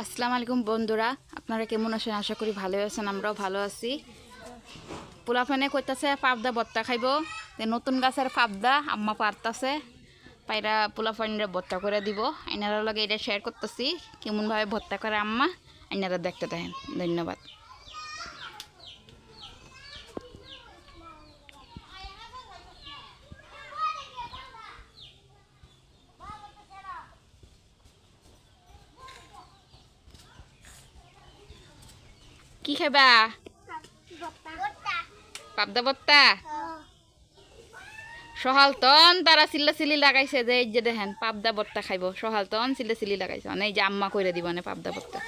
আসসালামু আলাইকুম বন্ধুরা, আপনারা কেমন আছেন? আশা করি ভালো আছেন। আমরাও ভালো আছি। পোলাপানে কইতাছে পাবদা ভর্তা খাইব। নতুন গাছের পাবদা আম্মা পারতাছে, পায়রা পোলাপানিরা ভর্তা করে দিব। আইনারা লগে এটা শেয়ার করতেছি কেমনভাবে ভর্তা করে আম্মা। আইনারা দেখতে দেখেন। ধন্যবাদ। কি খাইবা? পাবদা ভর্তা। সহালতন তারা চিল্লাচিল্লি লাগাইছে যে এই যে দেখেন পাবদা ভর্তা খাইব। সহালতন চিল্লাচিল্লি লাগাইছে, এই যে আম্মা কইরা দিব না পাবদা ভর্তা।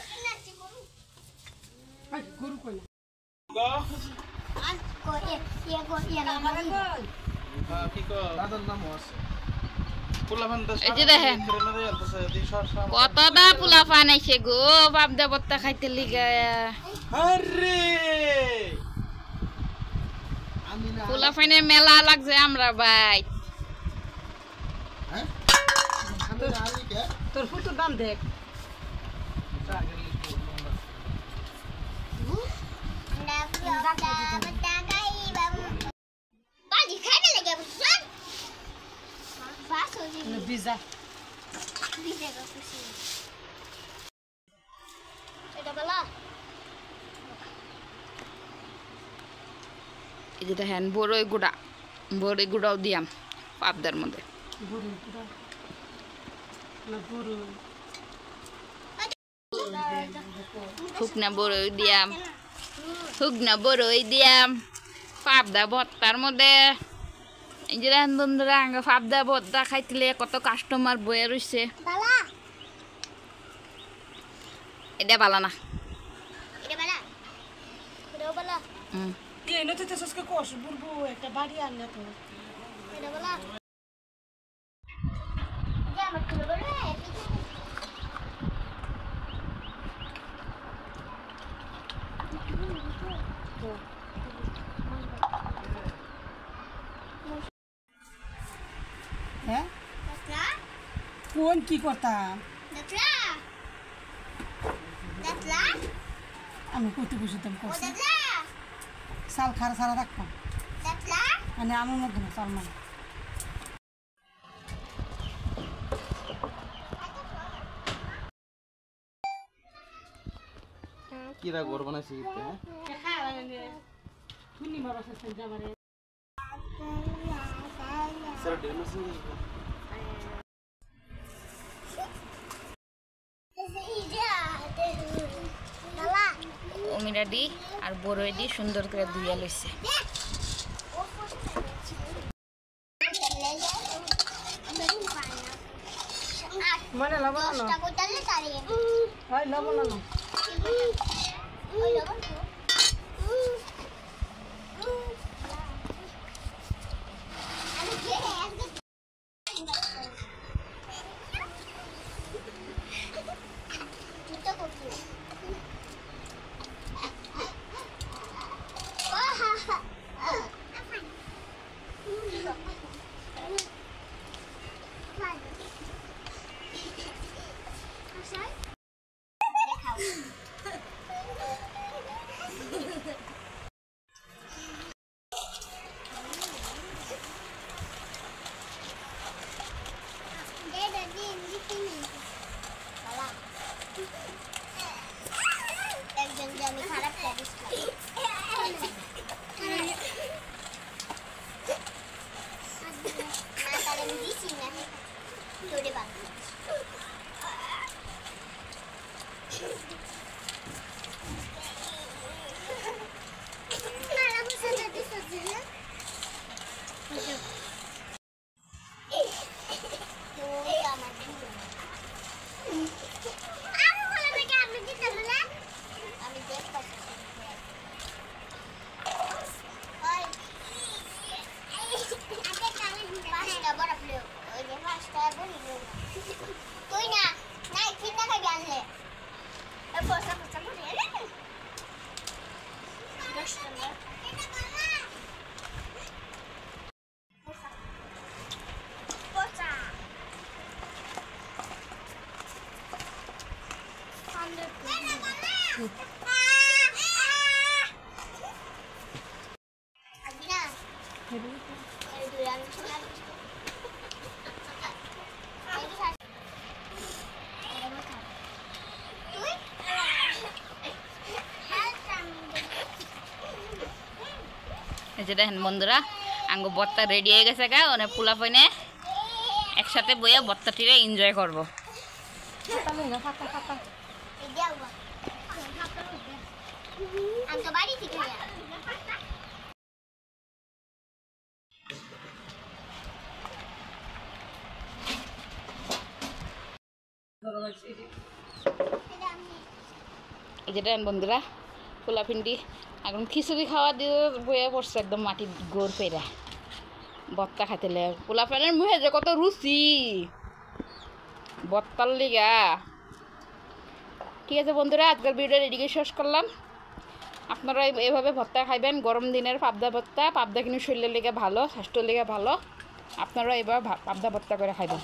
এই যে দেখেন কতটা পোলাপান আইছে গো পাবদা ভর্তা খাইতে লিগা। পোলাপানের মেলা লাগছে আমরা ভাই। তোর ফুতুর দাম দেখ। এই যে দেখেন বড়ই গুঁড়াও দিয়াম পাবদার মধ্যে। শুকনা বড়ই দিয়াম পাবদা ভর্তার মধ্যে। এই যে দেখেন বন্ধুরা, পাবদা ভর্তা খাইতে কত কাস্টমার বয়ে রয়েছে। এটা ভালো না। কোন কি করতাম আমি কইতে বসিতাম চাল খারা সারা রাখতাম মানে আমার মধ্যে না চাল মানে কিরা ঘর বানাইছে অমিরা দি আর বড়ই দি সুন্দর করে ধুইয়া লইছে। মানে লবণ লবণ এই যে দেখেন বন্ধুরা আঙ্গু বত্তা রেডি হয়ে গেছে গা ওনে পোলা পাইনে একসাথে বইয়া বত্তাটিরে এনজয় করবো। এই যে দেখেন বন্ধুরা পোলা পিন্ডি এখন খিচুড়ি খাওয়া দিয়ে বইয়া পড়ছে একদম মাটির গোর পেরা বত্তা খাইতেলে পোলা পানের মুখে যে কত রুচি বত্তার লিগা। ঠিক আছে বন্ধুরা আজকের ভিডিও রেডি শেষ করলাম। আপনারা এভাবে ভর্তা খাইবেন গরম দিনের পাবদা ভর্তা। পাবদা কিন্তু শরীরের লেগে ভালো, স্বাস্থ্যের লেগে ভালো। আপনারা এবার পাবদা ভর্তা করে খাইবেন।